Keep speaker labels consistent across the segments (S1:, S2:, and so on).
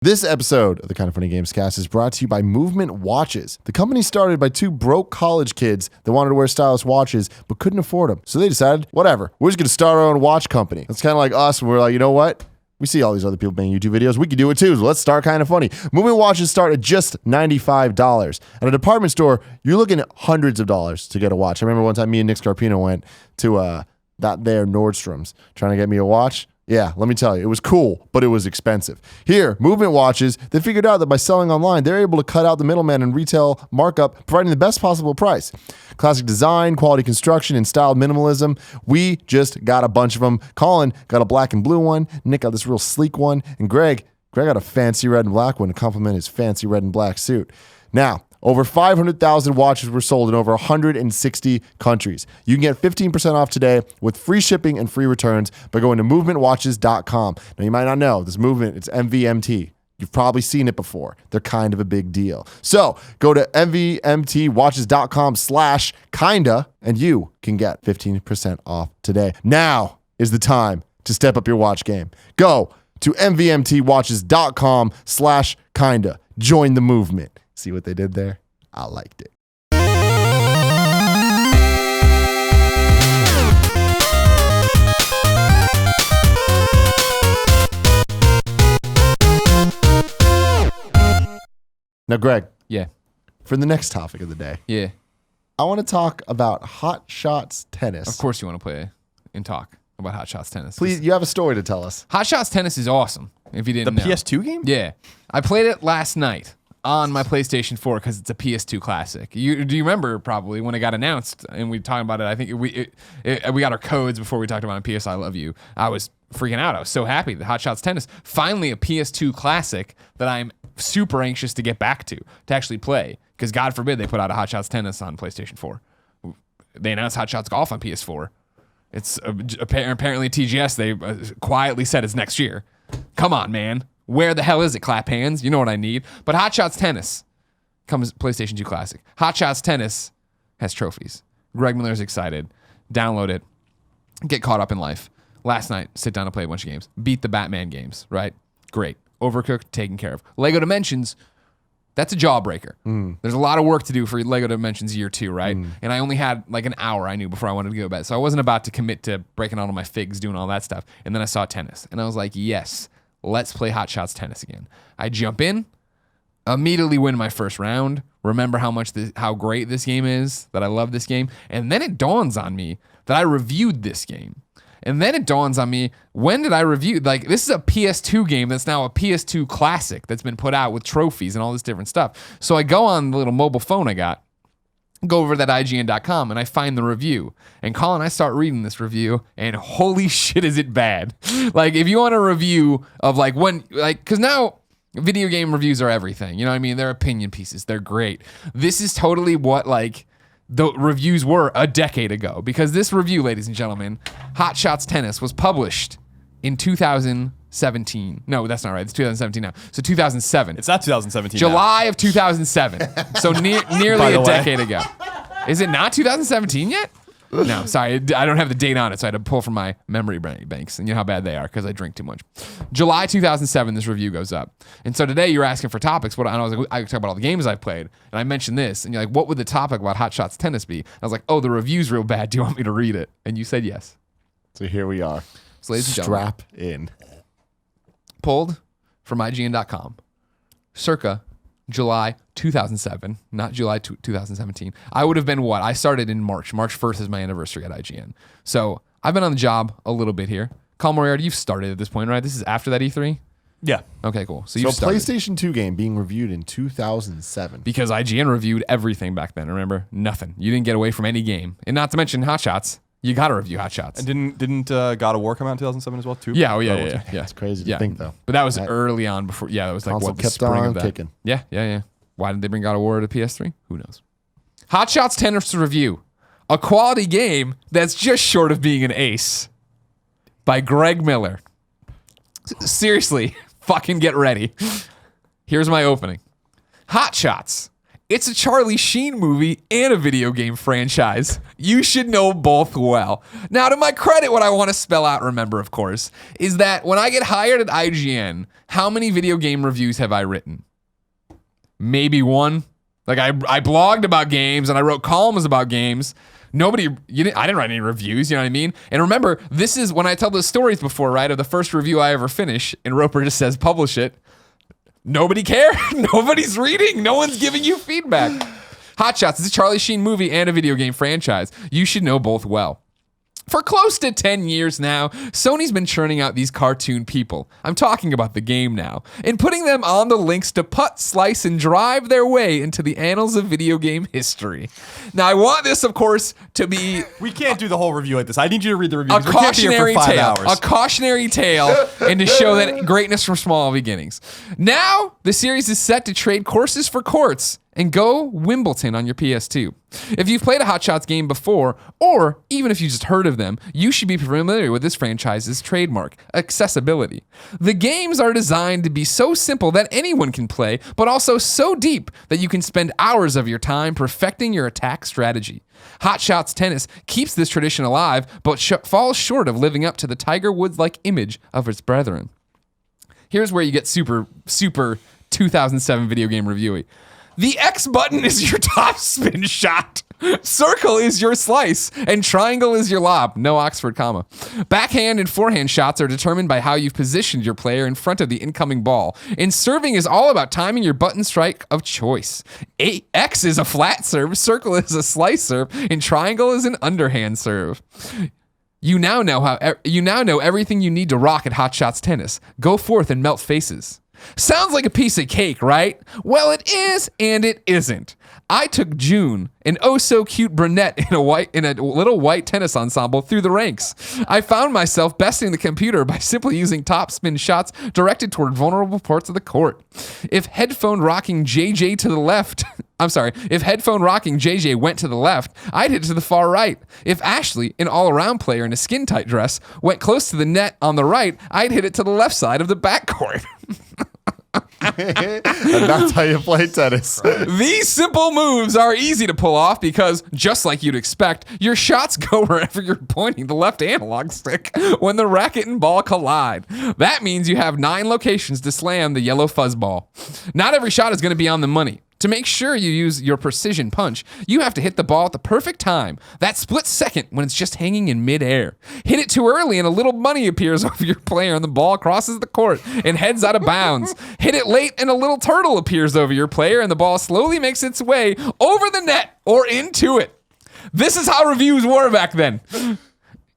S1: This episode of the Kind of Funny Gamescast is brought to you by Movement Watches. The company started by two broke college kids that wanted to wear stylish watches but couldn't afford them. So they decided, whatever, we're just going to start our own watch company. It's kind of like us. We're like, you know what? We see all these other people making YouTube videos. We can do it too. So let's start Kind of Funny. Movement watches start at just $95. At a department store, you're looking at hundreds of dollars to get a watch. I remember one time me and Nick Scarpino went to that there Nordstrom's trying to get me a watch. Yeah, let me tell you, it was cool, but it was expensive. Here, Movement Watches, they figured out that by selling online, they're able to cut out the middleman and retail markup, providing the best possible price. Classic design, quality construction, and styled minimalism. We just got a bunch of them. Colin got a black and blue one. Nick got this real sleek one. And Greg got a fancy red and black one to complement his fancy red and black suit. Now, over 500,000 watches were sold in over 160 countries. You can get 15% off today with free shipping and free returns by going to movementwatches.com. Now, you might not know this movement, it's MVMT. You've probably seen it before. They're kind of a big deal. So go to mvmtwatches.com/kinda and you can get 15% off today. Now is the time to step up your watch game. Go to mvmtwatches.com/kinda. Join the movement. See what they did there? I liked it. Now, Greg.
S2: Yeah.
S1: For the next topic of the day.
S2: Yeah.
S1: I want to talk about Hot Shots Tennis.
S2: Of course you want to play and talk about Hot Shots Tennis.
S1: Please, you have a story to tell us.
S2: Hot Shots Tennis is awesome, if you didn't know.
S3: The PS2 game?
S2: Yeah. I played it last night on my PlayStation 4 because it's a PS2 classic. Do you remember probably when it got announced and we talked about it? I think we got our codes before we talked about it. PS I Love You. I was freaking out. I was so happy that Hot Shots Tennis, finally a PS2 classic that I'm super anxious to get back to actually play, because God forbid they put out a Hot Shots Tennis on PlayStation 4. They announced Hot Shots Golf on PS4. It's apparently TGS. They quietly said it's next year. Come on, man. Where the hell is it, clap hands? You know what I need. But Hot Shots Tennis comes PlayStation 2 Classic. Hot Shots Tennis has trophies. Greg Miller's excited. Download it. Get caught up in life. Last night, sit down and play a bunch of games. Beat the Batman games, right? Great. Overcooked, taken care of. Lego Dimensions, that's a jawbreaker. There's a lot of work to do for Lego Dimensions Year 2, right? And I only had like an hour, I knew, before I wanted to go to bed. So I wasn't about to commit to breaking out all my figs, doing all that stuff. And then I saw tennis. And I was like, yes, let's play Hot Shots Tennis again. I jump in, immediately win my first round, remember how great this game is, that I love this game. And then it dawns on me that I reviewed this game. And then it dawns on me, when did I review? Like, this is a PS2 game that's now a PS2 classic that's been put out with trophies and all this different stuff. So I go on the little mobile phone I got, go over to that IGN.com, and I find the review. And Colin, I start reading this review, and holy shit, is it bad. Like, if you want a review of because now video game reviews are everything. You know what I mean? They're opinion pieces. They're great. This is totally what, the reviews were a decade ago, because this review, ladies and gentlemen, Hot Shots Tennis, was published in 2017. No, that's not right. It's 2017 now. So 2007.
S3: It's not 2017.
S2: July of 2007. So nearly a decade ago. Is it not 2017 yet? No, sorry. I don't have the date on it, so I had to pull from my memory banks. And you know how bad they are because I drink too much. July 2007, this review goes up. And so today you're asking for topics. And I was like, I talk about all the games I've played. And I mentioned this. And you're like, what would the topic about Hot Shots Tennis be? I was like, oh, the review's real bad. Do you want me to read it? And you said yes.
S1: So here we are.
S2: So ladies and gentlemen,
S1: strap in.
S2: Pulled from IGN.com. Circa July 2007, not July 2017. I would have been what? I started in March. March 1st is my anniversary at IGN. So I've been on the job a little bit here. Colin Moriarty, you've started at this point, right? This is after that E3?
S3: Yeah.
S2: Okay, cool. So
S1: a PlayStation 2 game being reviewed in 2007.
S2: Because IGN reviewed everything back then, remember? Nothing. You didn't get away from any game. And not to mention Hot Shots. You got to review Hot Shots.
S3: And didn't God of War come out in 2007 as well, too?
S2: Yeah, yeah.
S1: It's crazy to think, though.
S2: But that was early on before. Yeah, that was like
S1: console
S2: the
S1: kept
S2: spring
S1: on
S2: of that.
S1: kicking.
S2: Yeah. Why did they bring God of War to PS3? Who knows? Hot Shots Tennis review. A quality game that's just short of being an ace. By Greg Miller. Seriously, fucking get ready. Here's my opening. Hot Shots. It's a Charlie Sheen movie and a video game franchise. You should know both well. Now, to my credit, what I want to spell out, remember, of course, is that when I get hired at IGN, how many video game reviews have I written? Maybe one. Like I blogged about games and I wrote columns about games. I didn't write any reviews, you know what I mean? And remember, this is when I tell those stories before, right, of the first review I ever finish, and Roper just says, publish it. Nobody cares. Nobody's reading. No one's giving you feedback. Hot Shots is a Charlie Sheen movie and a video game franchise. You should know both well. For close to 10 years now, Sony's been churning out these cartoon people. I'm talking about the game now. And putting them on the links to putt, slice, and drive their way into the annals of video game history. Now, I want this, of course, to be...
S3: We can't do the whole review like this. I need you to read the review.
S2: A cautionary tale. A cautionary tale, and to show that greatness from small beginnings. Now, the series is set to trade courses for courts and go Wimbledon on your PS2. If you've played a Hot Shots game before, or even if you just heard of them, you should be familiar with this franchise's trademark, accessibility. The games are designed to be so simple that anyone can play, but also so deep that you can spend hours of your time perfecting your attack strategy. Hot Shots Tennis keeps this tradition alive, but falls short of living up to the Tiger Woods-like image of its brethren. Here's where you get super 2007 video game reviewy. The X button is your top spin shot. Circle is your slice, and triangle is your lob. No Oxford comma. Backhand and forehand shots are determined by how you've positioned your player in front of the incoming ball. And serving is all about timing your button strike of choice. X is a flat serve, circle is a slice serve, and triangle is an underhand serve. You now know everything you need to rock at Hot Shots Tennis. Go forth and melt faces. Sounds like a piece of cake, right? Well, it is and it isn't. I took June, an oh-so-cute brunette in a little white tennis ensemble, through the ranks. I found myself besting the computer by simply using top spin shots directed toward vulnerable parts of the court. If headphone rocking JJ went to the left, I'd hit it to the far right. If Ashley, an all-around player in a skin-tight dress, went close to the net on the right, I'd hit it to the left side of the backcourt.
S1: And that's how you play tennis.
S2: These simple moves are easy to pull off because, just like you'd expect, your shots go wherever you're pointing the left analog stick when the racket and ball collide. That means you have 9 locations to slam the yellow fuzzball. Not every shot is going to be on the money. To make sure you use your precision punch, you have to hit the ball at the perfect time, that split second when it's just hanging in midair. Hit it too early and a little money appears over your player and the ball crosses the court and heads out of bounds. Hit it late and a little turtle appears over your player and the ball slowly makes its way over the net or into it. This is how reviews were back then.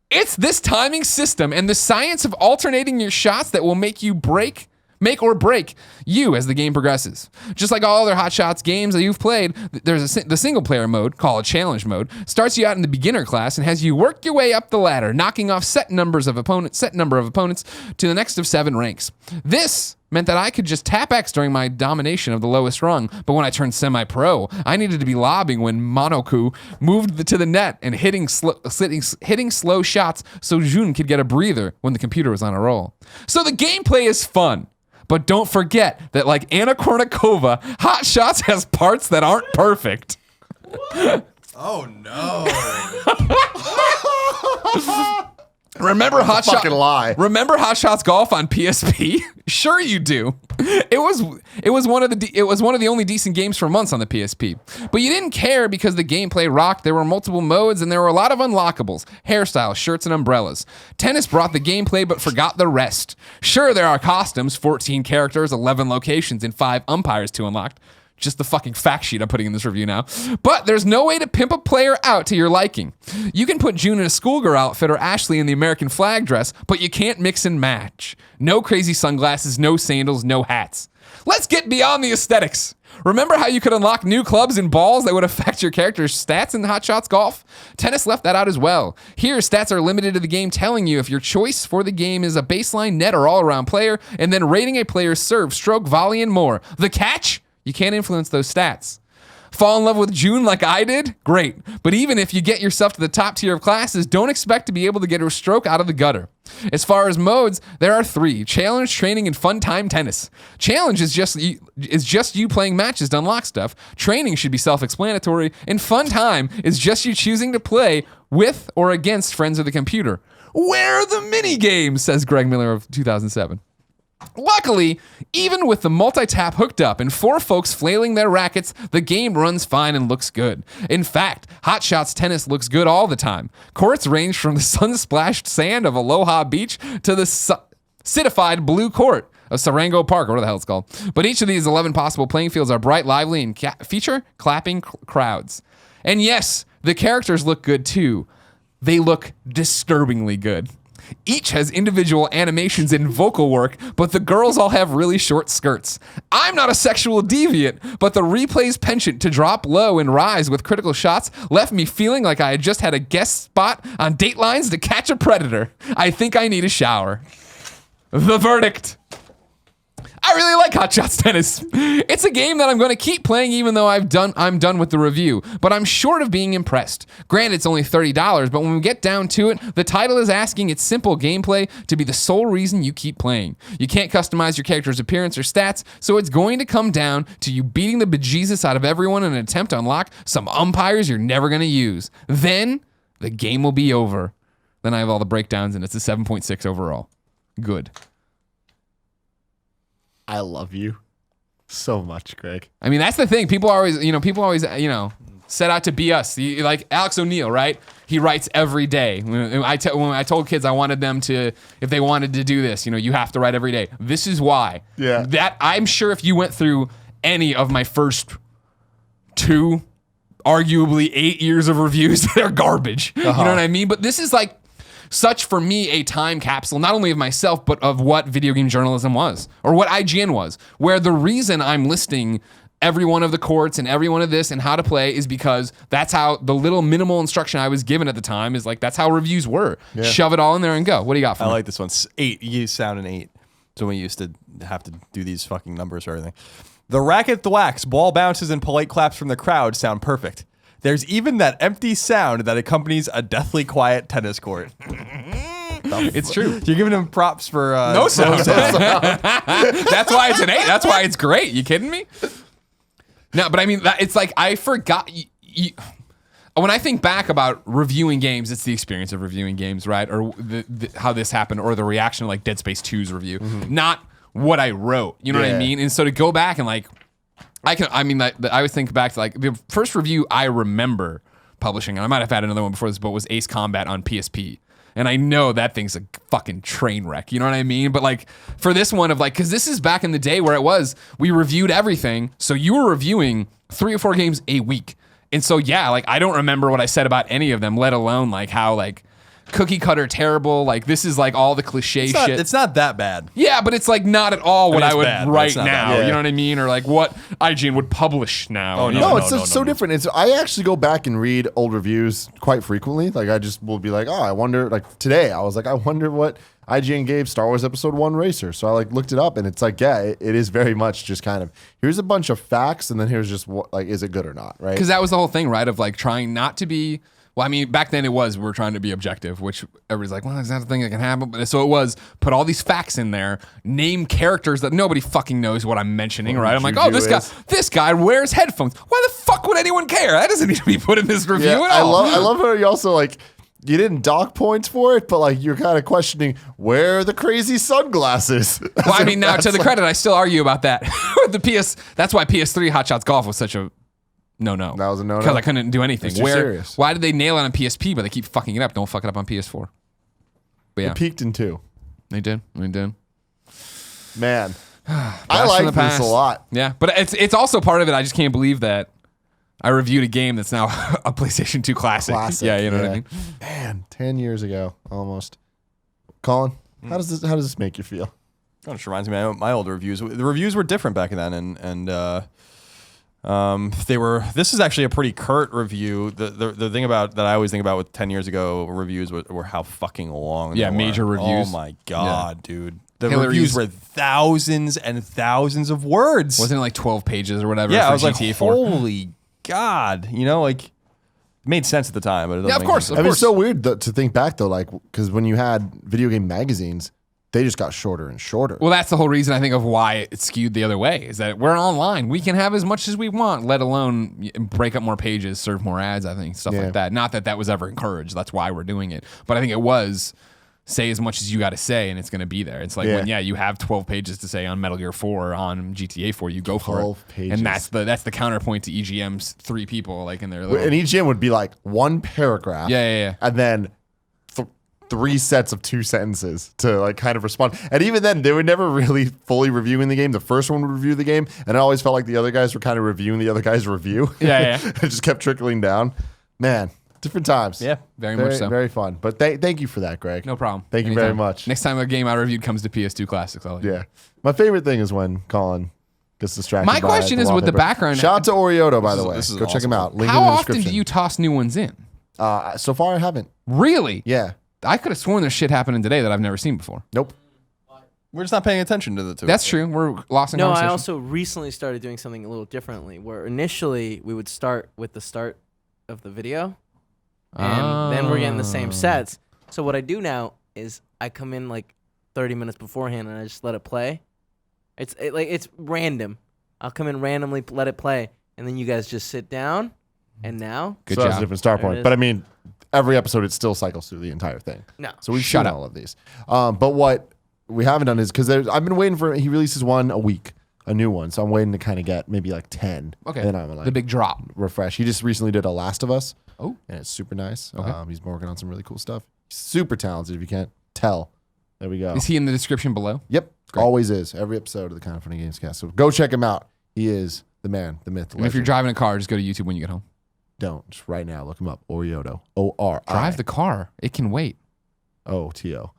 S2: It's this timing system and the science of alternating your shots that will make or break you as the game progresses. Just like all other Hot Shots games that you've played, there's the single player mode, called challenge mode, starts you out in the beginner class and has you work your way up the ladder, knocking off set number of opponents to the next of 7 ranks. This meant that I could just tap X during my domination of the lowest rung, but when I turned semi-pro, I needed to be lobbing when Monoku moved to the net and hitting slow shots so Jun could get a breather when the computer was on a roll. So the gameplay is fun. But don't forget that, like Anna Kournikova, Hot Shots has parts that aren't perfect.
S3: Oh, no.
S1: Remember Hot
S2: Shots Golf on PSP? Sure you do. It was one of the only decent games for months on the PSP. But you didn't care because the gameplay rocked. There were multiple modes and there were a lot of unlockables, hairstyles, shirts, and umbrellas. Tennis brought the gameplay but forgot the rest. Sure, there are costumes, 14 characters, 11 locations, and 5 umpires to unlock. Just the fucking fact sheet I'm putting in this review now. But there's no way to pimp a player out to your liking. You can put June in a schoolgirl outfit or Ashley in the American flag dress, but you can't mix and match. No crazy sunglasses, no sandals, no hats. Let's get beyond the aesthetics. Remember how you could unlock new clubs and balls that would affect your character's stats in Hot Shots Golf? Tennis left that out as well. Here, stats are limited to the game telling you if your choice for the game is a baseline, net, or all-around player, and then rating a player's serve, stroke, volley, and more. The catch? You can't influence those stats. Fall in love with June like I did? Great. But even if you get yourself to the top tier of classes, don't expect to be able to get a stroke out of the gutter. As far as modes, there are 3: challenge, training, and fun time tennis. Challenge is just you playing matches to unlock stuff. Training should be self-explanatory, and fun time is just you choosing to play with or against friends of the computer. Where are the mini games, says Greg Miller of 2007. Luckily, even with the multi-tap hooked up and 4 folks flailing their rackets, the game runs fine and looks good. In fact, Hot Shots Tennis looks good all the time. Courts range from the sun-splashed sand of Aloha Beach to the citified blue court of Sarango Park, or what the hell it's called. But each of these 11 possible playing fields are bright, lively, and feature clapping crowds. And yes, the characters look good too. They look disturbingly good. Each has individual animations and vocal work, but the girls all have really short skirts. I'm not a sexual deviant, but the replay's penchant to drop low and rise with critical shots left me feeling like I had just had a guest spot on Datelines to Catch a Predator. I think I need a shower. The verdict. I really like Hot Shots Tennis. It's a game that I'm going to keep playing even though I'm done with the review, but I'm short of being impressed. Granted, it's only $30, but when we get down to it, the title is asking its simple gameplay to be the sole reason you keep playing. You can't customize your character's appearance or stats, so it's going to come down to you beating the bejesus out of everyone in an attempt to unlock some umpires you're never going to use. Then, the game will be over. Then I have all the breakdowns, and it's a 7.6 overall. Good.
S1: I love you so much, Greg.
S2: I mean, that's the thing. People always, set out to be us. Like Alex O'Neill, right? He writes every day. When I told kids I wanted them to, if they wanted to do this, you have to write every day. This is why.
S1: Yeah.
S2: That I'm sure if you went through any of my first 2, arguably 8 years of reviews, they're garbage. You know what I mean? But this is like such, for me, a time capsule, not only of myself, but of what video game journalism was, or what IGN was, where the reason I'm listing every one of the courts and every one of this and how to play is because that's how the little minimal instruction I was given at the time is like, that's how reviews were. Yeah. Shove it all in there and go. What do you got for me?
S3: I like this one. 8. You sound an 8. So we used to have to do these fucking numbers or everything. The racket thwacks, ball bounces, and polite claps from the crowd sound perfect. There's even that empty sound that accompanies a deathly quiet tennis court.
S2: It's true.
S3: You're giving him props for
S2: no sound. That's why it's an 8. That's why it's great. You kidding me? No, but I mean, it's like I forgot. When I think back about reviewing games, it's the experience of reviewing games, right? Or how this happened, or the reaction to like Dead Space 2's review, not what I wrote. You know what I mean? And so to go back and like, I always think back to like the first review I remember publishing, and I might have had another one before this, but was Ace Combat on PSP. And I know that thing's a fucking train wreck. You know what I mean? But like for this one of like, because this is back in the day where it was, we reviewed everything. So you were reviewing 3 or 4 games a week. And so, yeah, like I don't remember what I said about any of them, let alone like how like cookie cutter terrible. Like this is like all the cliche shit.
S3: It's not that bad.
S2: Yeah, but it's like not at all what I would write now.
S1: Yeah.
S2: You know what I mean? Or like what IGN would publish now.
S3: Oh,
S1: No, it's so different. I actually go back and read old reviews quite frequently. Like I just will be like, oh, I wonder. Like today, I was like, I wonder what IGN gave Star Wars Episode 1 Racer. So I like looked it up, and it's like, yeah, it is very much just kind of here's a bunch of facts, and then here's just what like is it good or not, right?
S2: Because that was the whole thing, right? Of like trying not to be. Well, I mean, back then we're trying to be objective, which everybody's like, well, is that a thing that can happen? But so it was put all these facts in there, name characters that nobody fucking knows what I'm mentioning, right? I'm like, oh, this guy wears headphones. Why the fuck would anyone care? That doesn't need to be put in this review at all.
S1: I love how you also like, you didn't dock points for it, but like you're kind of questioning where are the crazy sunglasses.
S2: Well, I mean, now to the credit, I still argue about that. That's why PS3 Hot Shots Golf was such a no.
S1: That was a no.
S2: Because I couldn't do anything.
S1: Serious.
S2: Why did they nail it on PSP, but they keep fucking it up? Don't fuck it up on PS4. But yeah.
S1: It peaked in 2.
S2: They did.
S1: Man. I like this a lot.
S2: Yeah, but it's also part of it. I just can't believe that I reviewed a game that's now a PlayStation 2 classic. Yeah, you know what I mean?
S1: Man, 10 years ago, almost. Colin, how does this make you feel?
S3: It just reminds me of my old reviews. The reviews were different back then, and they were. This is actually a pretty curt review. The thing about that I always think about with 10 years ago reviews were how fucking long.
S2: Yeah,
S3: they
S2: major
S3: were.
S2: reviews.
S3: Oh my god, dude. The reviews were thousands and thousands of words.
S2: Wasn't it like 12 pages or whatever?
S3: Yeah,
S2: for
S3: I was
S2: GTA
S3: like,
S2: 4?
S3: holy God, like, it made sense at the time, but it doesn't
S2: Yeah, of
S3: make
S2: course.
S3: sense.
S1: I mean, it's so weird to think back though, like because when you had video game magazines, they just got shorter and shorter.
S2: Well, that's the whole reason I think of why it skewed the other way is that we're online. We can have as much as we want, let alone break up more pages, serve more ads, I think, stuff like that. Not that that was ever encouraged. That's why we're doing it. But I think it was say as much as you got to say and it's going to be there. It's like when, you have 12 pages to say on Metal Gear 4, on GTA 4, you go for it.
S1: 12 pages.
S2: And that's the counterpoint to EGM's 3 people like in their little...
S1: And EGM would be like one paragraph.
S2: Yeah.
S1: And then 3 sets of 2 sentences to like kind of respond. And even then, they were never really fully reviewing the game. The first one would review the game, and it always felt like the other guys were kind of reviewing the other guy's review.
S2: Yeah.
S1: It just kept trickling down. Man, different times.
S3: Yeah,
S2: very much so.
S1: Very fun. But thank you for that, Greg.
S2: No problem.
S1: Thank you very
S2: Anytime.
S1: much.
S2: Next time a game I reviewed comes to PS2 Classics, I'll let you know.
S1: Yeah. My favorite thing is when Colin gets distracted.
S2: My
S1: by
S2: question is with the
S1: wallpaper.
S2: background-
S1: Shout out to Orioto, by the way.
S3: this is
S1: Go check
S3: awesome.
S1: him out. Link
S2: How
S1: in the
S2: often
S1: description.
S2: do you toss new ones in?
S1: So far, I haven't.
S2: Really?
S1: Yeah.
S2: I could have sworn there's shit happening today that I've never seen before.
S1: Nope.
S3: We're just not paying attention to the two.
S2: That's true. We're lost in
S4: No,
S2: conversation.
S4: I also recently started doing something a little differently, where initially we would start with the start of the video, and then we're getting the same sets. So what I do now is I come in like 30 minutes beforehand and I just let it play. It's random. I'll come in randomly, let it play, and then you guys just sit down. And now,
S2: Good
S1: So that's a
S2: job.
S1: different start
S4: There it
S1: point.
S4: is.
S1: But I mean, every episode, it still cycles through the entire thing.
S4: no.
S1: So we've
S2: Shut
S1: seen
S2: up.
S1: all of these. But what we haven't done is because I've been waiting for, he releases one a week, a new one. So I'm waiting to kind of get maybe like 10.
S2: Okay.
S1: And then I'm like,
S2: The big drop.
S1: refresh. He just recently did a Last of Us.
S2: Oh.
S1: And it's super nice.
S2: Okay.
S1: He's been working on some really cool stuff. He's super talented if you can't tell. There we go.
S2: Is he in the description below?
S1: Yep.
S2: Great.
S1: Always is. Every episode of the Kind of Funny Gamescast. So go check him out. He is the man, the myth, the
S2: And if you're
S1: legend.
S2: driving a car, just go to YouTube when you get home.
S1: Don't. Just right now. Look him up. Orioto. O-R-I.
S2: Drive the car. It can wait.
S1: O-T-O.